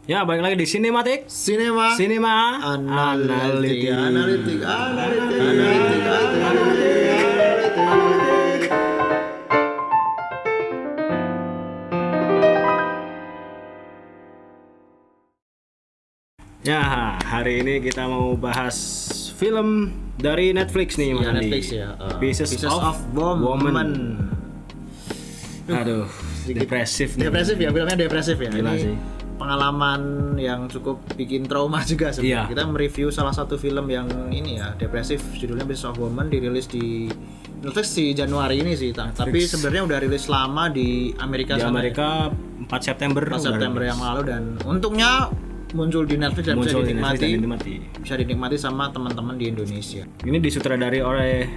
Ya, balik lagi di Sinematik. Sinema Analitik. Ya, hari ini kita mau bahas film dari Netflix nih, Mas Andi. Netflix ya. Pieces of Woman. Aduh, depresif nih. Depresif ya, filmnya depresif ya. Gila Ini sih. pengalaman yang cukup bikin trauma juga sebenarnya. Iya. Kita mereview salah satu film yang ini ya, depresif, judulnya Pieces of Woman, dirilis di Netflix di Januari ini sih, tapi sebenarnya udah rilis lama di Amerika Di sana. Amerika 4 September. 4 September yang lalu, dan untungnya muncul di Netflix dan Muncul di Netflix dan dinikmati. bisa dinikmati sama teman-teman di Indonesia. Ini disutradari oleh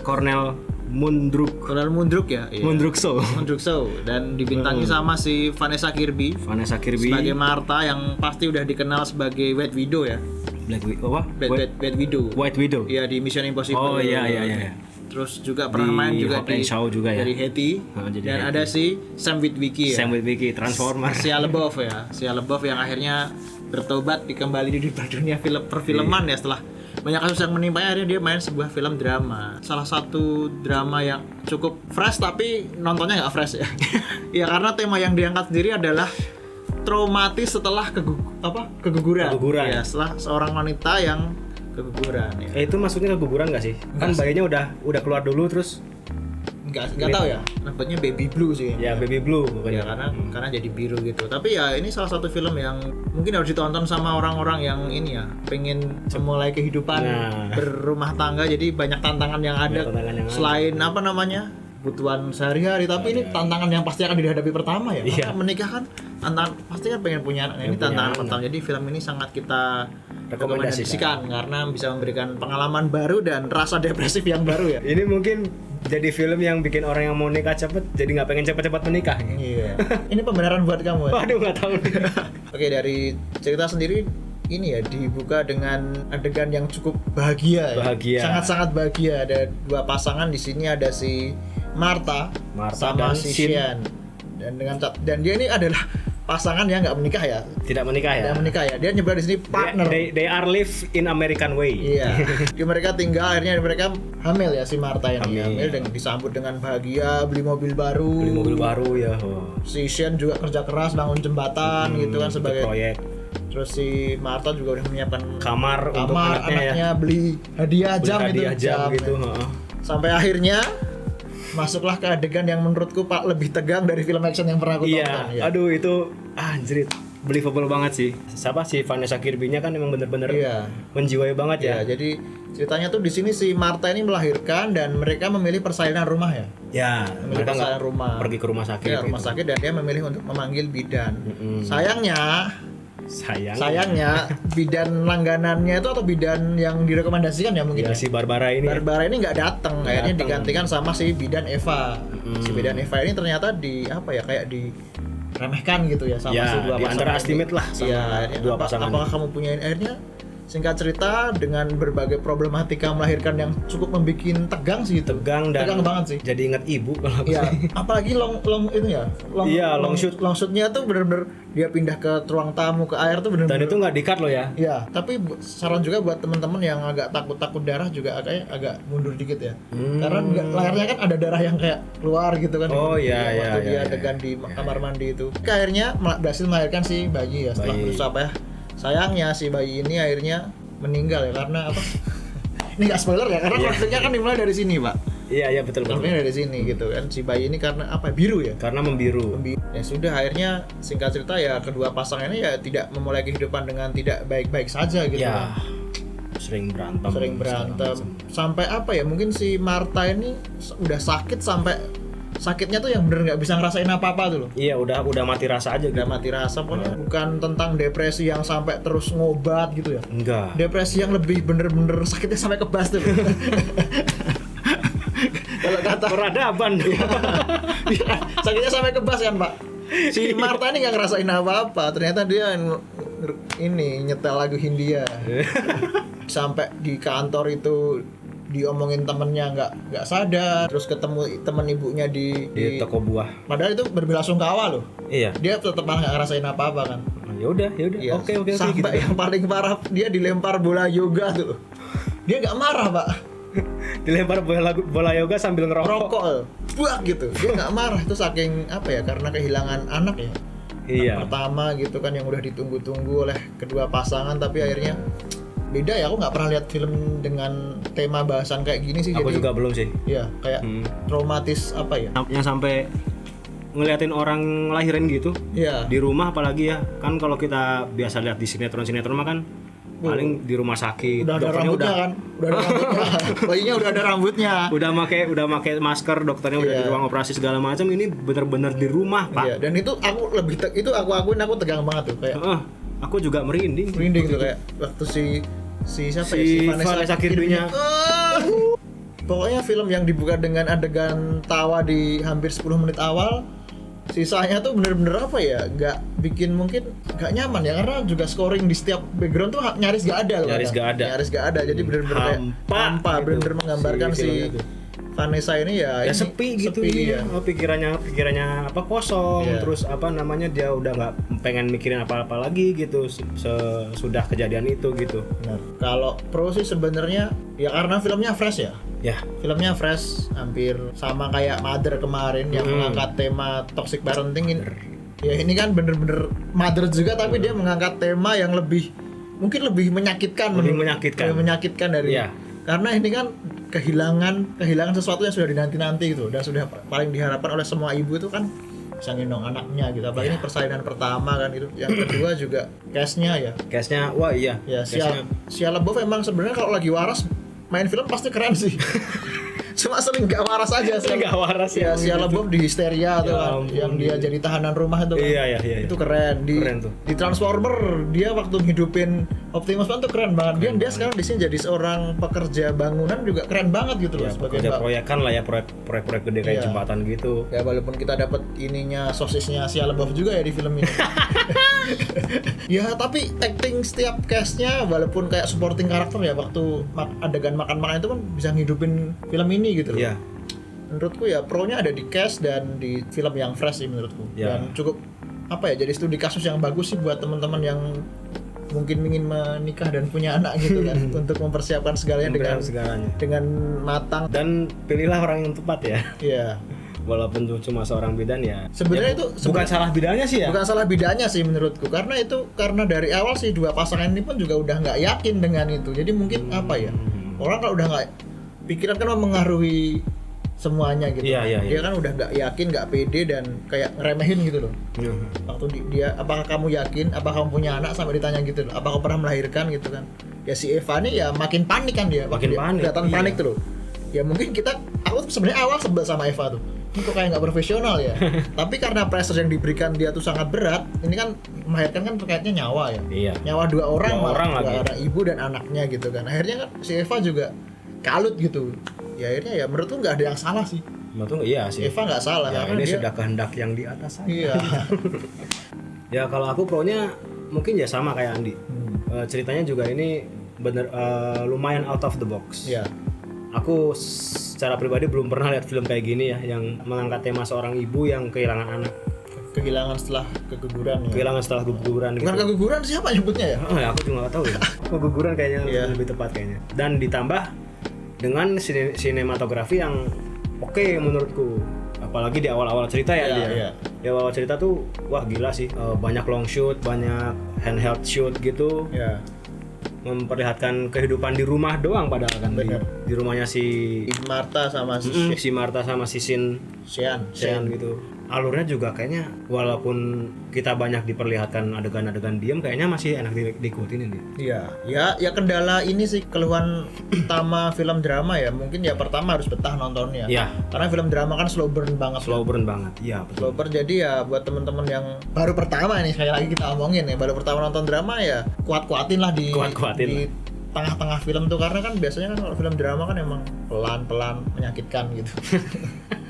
Cornel Mundruk. Cornel Mundruk ya, iya. Mundrukso. Mundrukso, dan dibintangi sama si Vanessa Kirby Vanessa Kirby. sebagai Martha yang pasti udah dikenal sebagai White Widow ya. Black Widow. Apa? White Widow. White Widow. Iya, di Mission Impossible. Oh iya. Terus juga pernah main juga Hobbs and Shaw juga ya. dari Haiti. jadi Dan Haiti. ada si Sam Witwicky ya. Sam Witwicky, Transformer. Shia LaBeouf yang akhirnya bertobat kembali di dunia film perfilman ya, setelah banyak kasus yang menimpanya. Akhirnya dia main sebuah film drama, salah satu drama yang cukup fresh tapi nontonnya nggak fresh ya. Ya karena tema yang diangkat sendiri adalah traumatis setelah keguguran. Ya, setelah seorang wanita yang keguguran ya. Itu maksudnya keguguran nggak sih? Kan bayinya udah keluar dulu terus Nggak tahu ya, namanya baby blue sih. ya baby blue Ya, pokoknya. karena jadi biru gitu. Tapi ya ini salah satu film yang mungkin harus ditonton sama orang-orang yang ini ya, pengen memulai kehidupan berumah tangga. Jadi banyak tantangan yang ada selain kebutuhan sehari-hari, tapi ini tantangan yang pasti akan dihadapi pertama ya. Iya. Karena menikah kan tantangan, pasti kan pengen punya anak. Ini tantangan pertama. Jadi film ini sangat kita rekomendasikan karena bisa memberikan pengalaman baru dan rasa depresif yang baru ya. Ini mungkin jadi film yang bikin orang yang mau nikah cepet jadi nggak pengen cepet-cepet menikah. Iya. Ini pembenaran buat kamu ya. Waduh, nggak tahu. Oke, dari cerita sendiri ini ya dibuka dengan adegan yang cukup bahagia. Sangat-sangat bahagia. Ada dua pasangan di sini, ada si Martha sama dan si Shin. Shian. Dan dia ini adalah pasangan yang nggak menikah ya. Tidak menikah ya. Dia nyebar di sini partner. They are live in American way. Iya. Mereka tinggal, akhirnya mereka hamil ya, si Martha yang hamil dan disambut dengan bahagia, beli mobil baru ya. Si Shian juga kerja keras bangun jembatan gitu kan sebagai proyek. Terus si Martha juga udah menyiapkan Kamar untuk anaknya ya. Beli hadiah jam gitu. Sampai akhirnya masuklah ke adegan yang menurutku lebih tegang dari film action yang pernah aku tonton. Iya. Aduh, itu anjrit, believable banget sih. Siapa sih Vanessa Kirby-nya kan emang bener-bener menjiwai banget ya. Jadi ceritanya tuh di sini si Martha ini melahirkan dan mereka memilih persalinan rumah ya. Ya, mereka nggak pergi ke rumah sakit. Ya, rumah sakit, dan dia memilih untuk memanggil bidan. Sayangnya bidan langganannya itu atau bidan yang direkomendasikan ya mungkin. Ya, si Barbara ini nggak datang. Akhirnya digantikan sama si bidan Eva. Si bidan Eva ini ternyata kayak diremehkan gitu ya sama si dua pasangan. Underestimate lah sama dua pasangan. Apakah kamu punya ini? Akhirnya singkat cerita, dengan berbagai problematika melahirkan yang cukup membuat tegang sih itu. Tegang banget sih. Jadi ingat ibu kalau iya. Apalagi long itu ya. Long shootnya tuh bener-bener dia pindah ke ruang tamu, ke air tuh bener-bener. Dan itu nggak di-cut loh ya. Iya, tapi saran juga buat teman-teman yang agak takut darah juga agak mundur dikit ya. Karena layarnya kan ada darah yang kayak keluar gitu kan. Oh iya. Waktu dia adegan di kamar mandi itu. Akhirnya berhasil melahirkan si bayi ya, setelah berusaha sayangnya si bayi ini akhirnya meninggal ya karena apa? Ini nggak spoiler ya, karena konfliknya kan dimulai dari sini, Pak. Iya betul. Konfliknya dari sini gitu kan. Si bayi ini karena apa? Biru ya? Karena membiru. Ya sudah, akhirnya singkat cerita ya kedua pasangan ini ya tidak memulai kehidupan dengan tidak baik-baik saja gitu ya, kan. Sering berantem. Sampai apa ya? Mungkin si Martha ini udah sakit sampai sakitnya tuh yang bener nggak bisa ngerasain apa-apa tuh loh. Iya, udah mati rasa aja gitu. Udah mati rasa pokoknya. Bukan tentang depresi yang sampai terus ngobat gitu ya. Enggak. Depresi yang lebih bener-bener sakitnya sampai kebas tuh. Kalau kata peradaban. Iya, sakitnya sampai kebas kan, Pak. Si Martha ini nggak ngerasain apa-apa. Ternyata dia ini nyetel lagu Hindia. Sampai di kantor itu diomongin temennya nggak sadar, terus ketemu temen ibunya di toko buah. Padahal itu berbelasungkawa loh. Iya. Dia tetap malah nggak ngerasain apa-apa kan. Ya udah. Iya, Oke sampai gitu. yang paling parah dia dilempar bola yoga tuh. Dia nggak marah pak, Dilempar bola yoga sambil ngerokok. rokok, buak gitu. Dia nggak marah itu saking apa ya? Karena kehilangan anak ya. Iya. Anak pertama gitu kan yang udah ditunggu-tunggu oleh kedua pasangan, tapi akhirnya beda ya. Aku nggak pernah lihat film dengan tema bahasan kayak gini sih. Aku jadi, juga belum sih. Iya, kayak traumatis apa ya? Yang sampai ngeliatin orang ngelahirin gitu Iya. di rumah, apalagi ya kan kalau kita biasa lihat di sinetron mah kan paling di rumah sakit Udah ada dokternya rambutnya kan? Udah ada rambutnya. Bayinya udah ada rambutnya. udah make masker, dokternya udah Iya. di ruang operasi segala macam. Ini bener-bener di rumah pak. Iya, dan itu aku aku akuin aku tegang banget tuh kayak Aku juga merinding tuh kayak waktu si siapa ya? si Vanessa Kirby-nya. Pokoknya film yang dibuka dengan adegan tawa di hampir 10 menit awal, sisanya tuh bener-bener apa ya, nggak bikin, mungkin nggak nyaman ya, karena juga scoring di setiap background tuh nyaris nggak ada. Nyaris nggak ada. Jadi bener-bener kayak hampa, gitu. bener-bener menggambarkan si filmnya tuh. Vanessa ini ya ini sepi gitu ya. pikirannya apa kosong. Iya. Terus apa namanya, dia udah nggak pengen mikirin apa-apa lagi gitu sudah kejadian itu gitu. Benar. Kalau pro sih sebenarnya ya karena filmnya fresh ya. Ya, Filmnya fresh, hampir sama kayak Mother kemarin yang mengangkat tema toxic parenting ini. Ya ini kan bener-bener Mother juga, tapi dia mengangkat tema yang mungkin lebih menyakitkan. Lebih Lebih menyakitkan dari Iya. karena ini kan kehilangan sesuatu yang sudah dinanti-nanti gitu, dan sudah paling diharapkan oleh semua ibu itu kan bisa gendong anaknya gitu. Apalagi ini persalinan pertama kan itu. Yang kedua juga cast-nya wah iya. ya Cast-nya. Shia LaBeouf emang sebenarnya kalau lagi waras main film pasti keren sih. Cuma sering gak waras aja sih. Nggak waras Ya, ya. Shia LaBeouf di Hysteria tuh Ya kan, ampun, yang dia jadi tahanan rumah itu kan. Iya. Itu keren. Keren tuh. Di Transformer dia waktu ngidupin Optimus Prime tuh keren banget. Dia sekarang di sini jadi seorang pekerja bangunan juga keren banget gitu loh, Ya, sebagai pekerja proyekan lah ya, proyek gede kayak Iya. jembatan gitu. Ya walaupun kita dapat ininya sosisnya Shia LaBeouf juga ya di film ini. Ya tapi acting setiap cast-nya walaupun kayak supporting karakter ya, waktu adegan makan-makan itu kan bisa ngidupin film ini gitu loh. Iya. Menurutku ya pro-nya ada di cast dan di film yang fresh sih menurutku. Ya. Dan cukup apa ya, jadi studi kasus yang bagus sih buat teman-teman yang mungkin ingin menikah dan punya anak gitu kan, untuk mempersiapkan segalanya dengan matang. Dan pilihlah orang yang tepat ya. Iya. Walaupun cuma seorang bidan ya. Sebenarnya ya, itu bukan salah bidannya sih ya. Bukan salah bidanya sih menurutku, karena dari awal sih dua pasangan ini pun juga udah nggak yakin dengan itu. Jadi mungkin apa ya, orang kalau udah nggak, pikiran kan mempengaruhi semuanya gitu. Iya. Dia kan udah nggak yakin, nggak pede, dan kayak ngeremehin gitu loh. Waktu dia, apakah kamu yakin, apakah kamu punya anak, sampai ditanya gitu loh, apakah kamu pernah melahirkan gitu kan. Ya si Eva nih ya makin panik kan dia. Makin panik, kelihatan iya. panik tuh loh. Ya mungkin aku sebenarnya awal sebel sama Eva tuh. Ini kok kayak nggak profesional ya. Tapi karena pressure yang diberikan dia tuh sangat berat. Ini kan melahirkan kan terkaitnya nyawa ya. Iya. Nyawa dua orang lagi. Orang ibu dan anaknya gitu kan. Akhirnya kan si Eva juga kalut gitu. Ya akhirnya ya menurutku nggak ada yang salah sih. Betul, iya sih. Eva nggak salah Ya, karena ini dia sudah kehendak yang di atas saja. iya. Ya kalau aku pro-nya mungkin ya sama kayak Andi. Ceritanya juga ini bener lumayan out of the box. Iya. Aku secara pribadi belum pernah lihat film kayak gini ya, yang mengangkat tema seorang ibu yang kehilangan anak. Kehilangan setelah keguguran ya. Kehilangan setelah keguguran gitu. Bukan keguguran, siapa nyebutnya ya? Oh, ya aku juga nggak tahu ya. Keguguran kayaknya Iya. lebih tepat kayaknya. Dan ditambah dengan sinematografi yang oke menurutku. Apalagi di awal-awal cerita ya Iya, dia. iya. Di awal cerita tuh wah gila sih. Banyak long shoot, banyak handheld shoot gitu. Ya. Memperlihatkan kehidupan di rumah doang padahal kan di rumahnya si Martha sama si Martha sama si Sean gitu. Alurnya juga kayaknya walaupun kita banyak diperlihatkan adegan-adegan diam, kayaknya masih enak diikutin ini. Iya, ya kendala ini sih keluhan utama film drama ya. Mungkin ya pertama harus betah nontonnya. Iya. Karena film drama kan slow burn banget. Slow burn banget. Iya, betul. Slow burn, jadi ya buat temen-temen yang baru pertama nih, sekali lagi kita omongin ya, baru pertama nonton drama ya kuat-kuatin lah di tengah-tengah film tuh, karena kan biasanya kan kalau film drama kan emang pelan-pelan menyakitkan gitu.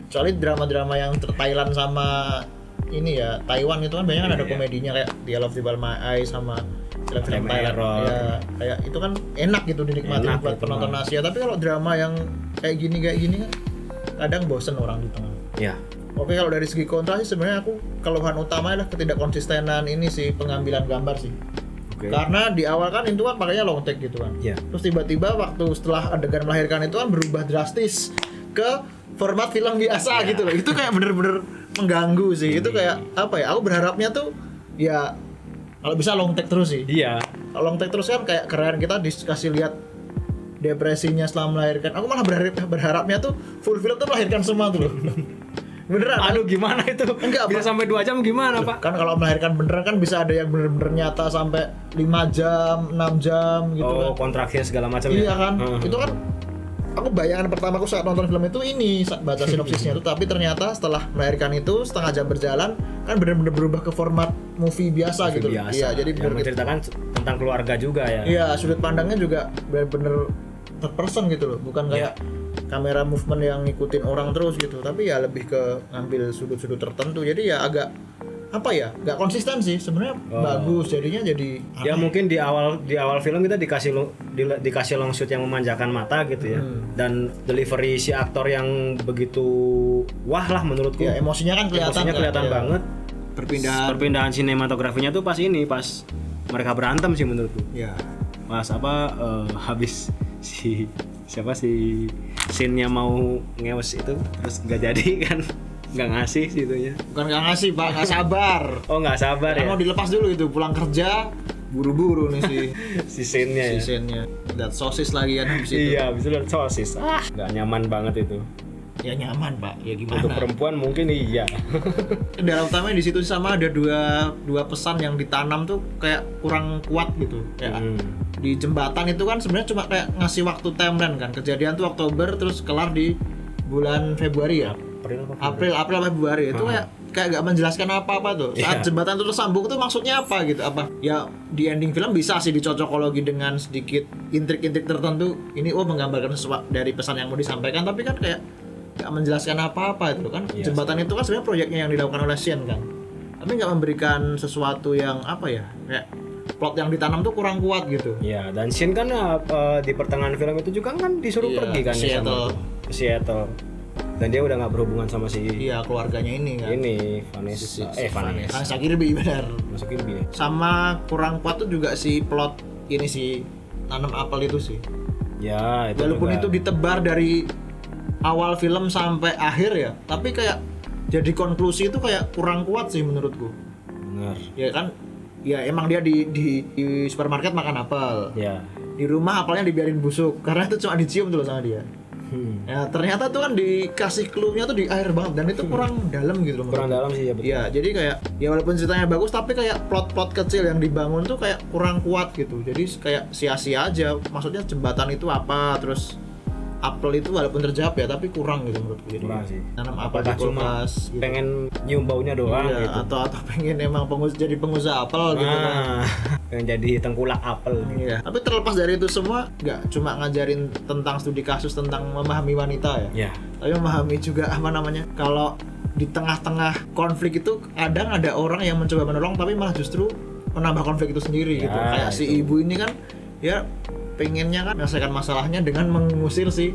Kecuali drama-drama yang Thailand sama ini ya Taiwan itu kan banyak kan ada komedinya kayak The Love Deep My Eyes sama film-film Thailand ya, kayak itu kan enak gitu dinikmati buat penonton Asia. Tapi kalau drama yang kayak gini kan kadang bosen orang di tengah. Ya. Oke, kalau dari segi kontra sih sebenarnya aku keluhan utama adalah ketidakkonsistenan ini sih pengambilan gambar sih. Oke. Karena di awal kan itu kan pakainya long take gitu kan. Iya. Terus tiba-tiba waktu setelah adegan melahirkan itu kan berubah drastis ke format film biasa gitu loh. Itu kayak bener-bener mengganggu sih. Itu kayak apa ya? Aku berharapnya tuh ya kalau bisa long take terus sih. Iya. Kalau long take terus kan kayak keren, kita dikasih lihat depresinya setelah melahirkan. Aku malah berharapnya tuh full film tuh melahirkan semua tuh loh. Beneran? Aduh gimana itu? Enggak, bisa sampai 2 jam gimana Pak? Kan kalau melahirkan beneran kan bisa ada yang bener-bener nyata sampai 5 jam, 6 jam gitu Oh, kan. kontraksi segala macam Iya ya? kan? Itu kan aku bayangan pertamaku saat nonton film itu ini, saat baca sinopsisnya itu, tapi ternyata setelah melahirkan itu setengah jam berjalan kan bener-bener berubah ke format movie biasa gitu. Biasa. Iya, jadi yang bener menceritakan tentang keluarga juga ya. iya, sudut pandangnya juga bener-bener third person gitu loh, bukan kayak kamera movement yang ngikutin orang terus gitu, tapi ya lebih ke ngambil sudut-sudut tertentu. Jadi ya agak apa ya, nggak konsisten sih sebenarnya. Bagus jadinya, jadi Ya mungkin di awal film kita dikasih long shoot yang memanjakan mata gitu ya. Dan delivery si aktor yang begitu wah lah menurutku. ya emosinya kan kelihatan. Emosinya kelihatan kan, ya. banget. Perpindahan sinematografinya tuh pas mereka berantem sih menurutku. Ya. Pas habis si scene-nya mau ngeus itu terus nggak jadi kan, nggak ngasih situnya. Bukan nggak ngasih Pak, nggak sabar. Oh nggak sabar ya? Mau dilepas dulu itu, pulang kerja buru-buru nih si scene-nya ya? scene-nya. Lihat sosis lagi kan habis itu. Iya, habis itu lihat sosis. Nggak nyaman banget itu. Ya nyaman Pak, ya gimana? Untuk perempuan mungkin iya. Dalam utamanya di situ sama ada dua pesan yang ditanam tuh kayak kurang kuat gitu. Kayak di jembatan itu kan sebenarnya cuma kayak ngasih waktu timeline kan. Kejadian tuh Oktober terus kelar di bulan Februari ya. April Februari itu kayak gak menjelaskan apa-apa tuh. Saat jembatan itu tersambung tuh maksudnya apa gitu? Apa ya di ending film bisa sih dicocokologi dengan sedikit intrik-intrik tertentu. Ini menggambarkan sesuatu dari pesan yang mau disampaikan, tapi kan kayak gak menjelaskan apa-apa itu kan. Jembatan itu kan sebenarnya proyeknya yang dilakukan oleh Shen kan. Tapi gak memberikan sesuatu yang apa ya? Kayak plot yang ditanam tuh kurang kuat gitu. Iya, dan Shin kan di pertengahan film itu juga kan disuruh pergi kan ke Seattle. Dan dia udah nggak berhubungan sama si keluarganya ini kan. Ini Vanessa Kirby benar. Masuk Kirby ya. Sama kurang kuat tuh juga si plot ini si nanam apel itu sih. Ya, itu walaupun juga. itu ditebar dari awal film sampai akhir ya, tapi kayak jadi konklusi itu kayak kurang kuat sih menurutku. Benar. Ya kan, ya emang dia di supermarket makan apel. Ya. Di rumah apelnya dibiarin busuk karena itu cuma dicium tuh sama dia. Ya ternyata tuh kan dikasih clue-nya tuh di akhir banget, dan itu kurang dalam gitu loh. Kurang dalam sih ya, betul. Iya, jadi kayak ya walaupun ceritanya bagus tapi kayak plot-plot kecil yang dibangun tuh kayak kurang kuat gitu. Jadi kayak sia-sia aja. Maksudnya jembatan itu apa, terus apel itu walaupun terjawab ya tapi kurang gitu menurutku. Jadi Kurang sih. tanam apel di Apakah cuma kulkas gitu. pengen nyium baunya doang Iya, gitu. atau pengen emang jadi pengusaha apel gitu kan. Pengen jadi tengkulak apel. Iya. Tapi terlepas dari itu semua, nggak cuma ngajarin tentang studi kasus tentang memahami wanita ya. Ya. Tapi memahami juga apa namanya, kalau di tengah-tengah konflik itu kadang ada orang yang mencoba menolong tapi malah justru menambah konflik itu sendiri gitu. Kayak si ibu ini kan ya pengennya kan menyelesaikan masalahnya dengan mengusir si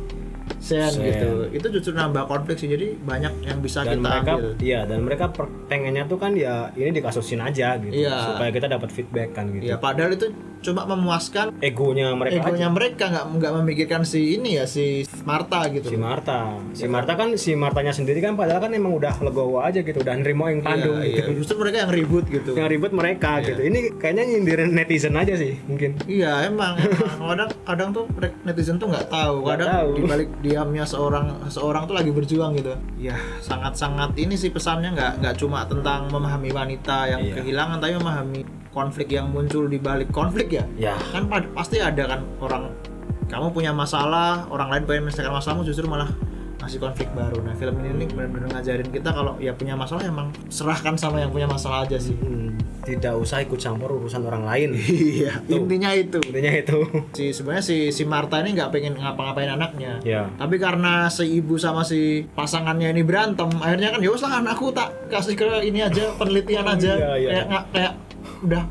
Shen gitu. Itu justru nambah konflik sih. Jadi banyak yang bisa Dan kita mereka ambil. iya, dan mereka pengennya tuh kan ya ini dikasusin aja gitu. Iya. Supaya kita dapat feedback kan gitu. Ya padahal itu cuma memuaskan Egonya mereka aja. mereka, nggak memikirkan si ini ya, si Martha gitu. Si Martanya sendiri kan padahal kan emang udah legowo aja gitu, udah nerimo yang Pandung Iya, gitu. justru mereka yang ribut gitu. Yang ribut mereka gitu. Ini kayaknya nyindirin netizen aja sih mungkin. Iya emang kadang tuh netizen tuh nggak tahu. Nggak Kadang tahu. dibalik diamnya seorang tuh lagi berjuang gitu. Ya sangat ini sih pesannya, nggak cuma tentang memahami wanita yang kehilangan, tapi memahami konflik yang muncul di balik konflik ya. Ya. Kan pasti ada kan orang, kamu punya masalah, orang lain pengen menyelesaikan masalahmu, justru malah ngasih konflik baru. Nah film ini benar-benar ngajarin kita kalau ya punya masalah emang serahkan sama yang punya masalah aja sih. Tidak usah ikut campur urusan orang lain. Iya, intinya itu. Sebenarnya si Martha ini nggak pengen ngapa-ngapain anaknya. Ya. Tapi karena si ibu sama si pasangannya ini berantem, akhirnya kan ya usah anakku tak kasih ke ini aja, penelitian aja. Iya. Kayak udah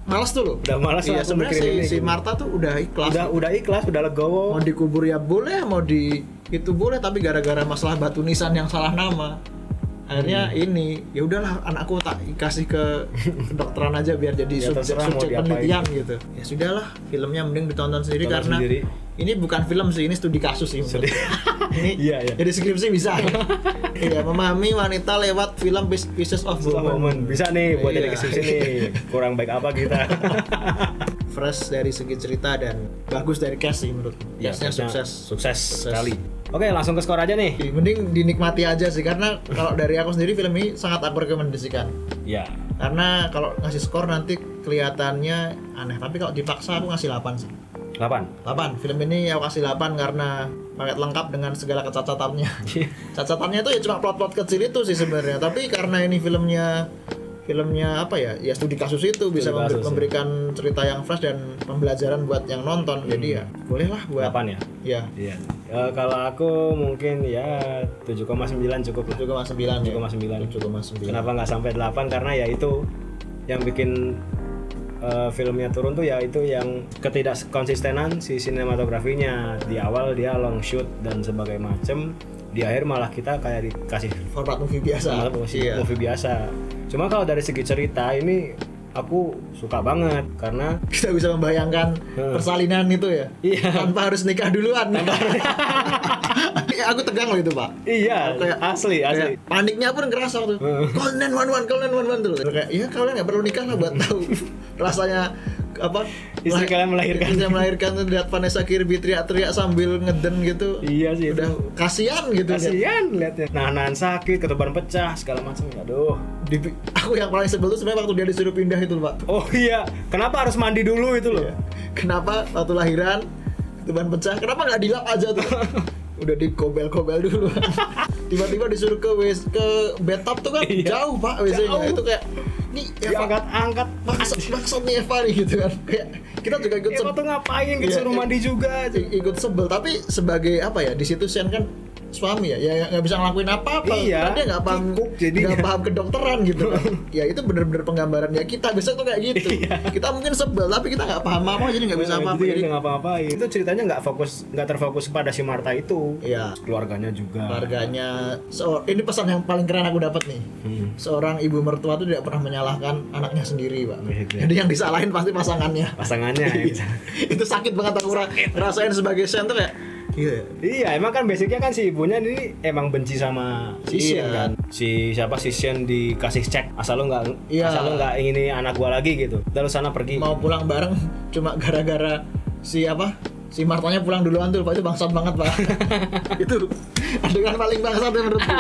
malas tuh loh. Udah malas Iya, lah aku sebenarnya mikirin ini. si Martha tuh udah ikhlas. Udah ikhlas, udah legowo. Mau dikubur ya boleh, mau di itu boleh, tapi gara-gara masalah batu nisan yang salah nama. Akhirnya ini ya udahlah anakku tak kasih ke kedokteran aja biar jadi Ya, terserah mau subjek diapain. penelitian gitu. Ya sudahlah, filmnya mending ditonton sendiri Tonton karena sendiri. ini bukan film sih, ini studi kasus sih. Ini Iya, iya. jadi skripsi bisa. Iya, memahami wanita lewat film Pieces of Woman. Bisa nih buat jadi Iya. kesini nih. Kurang baik apa kita? Fresh dari segi cerita dan bagus dari cast sih menurut. Ya, Castnya castnya sukses. sukses sekali. Oke, langsung ke skor aja nih. Mending dinikmati aja sih karena kalau dari aku sendiri film ini sangat aku rekomendasikan. Ya. Karena kalau ngasih skor nanti kelihatannya aneh, tapi kalau dipaksa aku ngasih 8 sih. 8. 8. Film ini aku kasih 8 karena paket lengkap dengan segala kecacatannya. Cacatannya itu ya cuma plot-plot kecil itu sih sebenarnya, tapi karena ini filmnya apa ya? Ya studi kasus itu bisa Studi kasus, memberikan cerita yang fresh dan pembelajaran buat yang nonton. Jadi ya bolehlah buat 8 ya? ya Iya. Kalau aku mungkin ya 7,9 cukup lah. 7,9 ya. 7,9. 7,9. Kenapa nggak sampai 8? Karena ya itu yang bikin filmnya turun tuh ya itu yang ketidakkonsistenan si sinematografinya. Di awal dia long shoot dan sebagainya macem, di akhir malah kita kayak dikasih Format movie biasa. Iya. movie biasa. Cuma kalau dari segi cerita ini aku suka banget karena Kita bisa membayangkan persalinan itu ya. Iya. Tanpa harus nikah duluan. Aku tegang loh itu, Pak. iya Kayak- asli Kayak paniknya pun kerasa tuh. Call 911 tuh. Kayak ya kalian nggak perlu nikah lah buat tahu rasanya apa Istri kalian melahirkan. Istri melahirkan tuh lihat Vanessa Kirby teriak-teriak sambil ngeden gitu. iya sih Udah itu kasihan gitu. kasihan liatnya nahan sakit ketuban pecah segala macam. Aduh. Aku yang paling sebel tuh sebenarnya waktu dia disuruh pindah itu, Pak. Oh iya, kenapa harus mandi dulu itu loh? Iya. Kenapa waktu lahiran ketuban pecah? Kenapa nggak dilap aja tuh? Udah dikobel-kobel dulu. Tiba-tiba disuruh ke bathtub tuh kan Iya. jauh, Pak, WC-nya. Jauh. Itu kayak nih Diangkat-angkat. maksud nih Eva nih gitu kan. Kayak kita juga ikut Eva tuh ngapain? Iya, Suruh mandi juga. ikut sebel, tapi sebagai apa ya, di situ Sen kan suami ya nggak bisa ngelakuin apa-apa. Iya, Karena dia nggak paham, kikuk jadinya. nggak paham kedokteran gitu kan. Ya itu bener-bener penggambaran ya kita besok tuh kayak gitu. Kita mungkin sebel tapi kita nggak paham apa jadi nggak bisa apa-apa. Jadi Jadi nggak apa-apain. Itu ceritanya nggak terfokus kepada si Martha itu. ya Keluarganya juga. keluarganya ini pesan yang paling keren aku dapat nih. Seorang ibu mertua tuh tidak pernah menyalahkan anaknya sendiri, Pak. Gitu. Jadi yang disalahin pasti pasangannya. Pasangannya. ya. Itu sakit banget aku rasain sebagai Sen tuh kayak Iya, emang kan basicnya kan si ibunya ini emang benci sama si Shen Iya. kan. Si siapa si Shen dikasih cek asal lu Iya. ingin anak gua lagi gitu. Lalu sana pergi. mau pulang bareng cuma gara-gara si Martanya pulang duluan tuh, Pak. Itu bangsat banget, Pak. Itu adegan paling bangsat ya menurutku.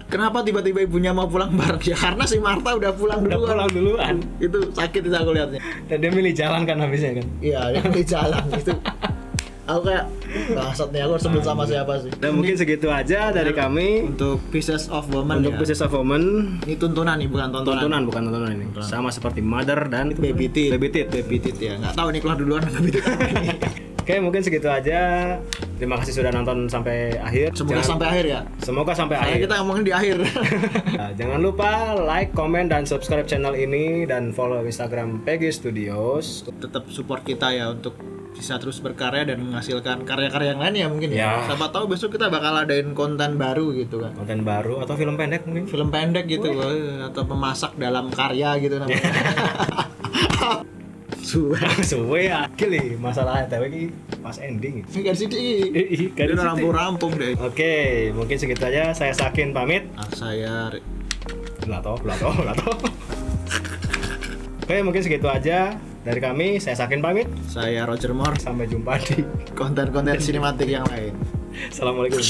Kenapa tiba-tiba ibunya mau pulang bareng? Ya karena si Marta udah pulang Udah duluan. pulang duluan. Itu sakit itu aku lihatnya. Dan dia milih jalan kan habisnya kan. Iya, dia di jalan itu. Aku kayak bangsat nih, aku harus sebut sama siapa sih? Dan mungkin segitu aja dari kami Untuk Pieces of Woman untuk ya. Pieces of Woman. Ini tuntunan nih, bukan tontonan. Tontonan bukan tontonan ini. Sama seperti Mother dan itu Baby Teeth. Baby Teeth. Baby Teeth ya. Nggak tahu nih keluar duluan Baby Teeth. Oke, mungkin segitu aja. Terima kasih sudah nonton sampai akhir. Semoga sampai akhir ya. Semoga sampai Karena akhir. kita ngomongin di akhir. Nah, jangan lupa like, comment, dan subscribe channel ini dan follow Instagram Peggy Studios. Tetap support kita ya untuk bisa terus berkarya dan menghasilkan karya-karya yang lain ya mungkin ya. Ya. Siapa tahu besok kita bakal adain konten baru gitu kan. Konten baru atau film pendek mungkin. Film pendek gitu atau pemasak dalam karya gitu namanya. Suwe ya. Gili, masalah TW ini pas ending. Kan sih Kan udah rampung-rampung deh. Oke, mungkin segitu aja. Saya Sakin pamit. Saya Lato. Oke, mungkin segitu aja dari kami. Saya Sakin pamit. Roger Moore. Sampai jumpa di Konten-konten sinematik yang lain. Assalamualaikum.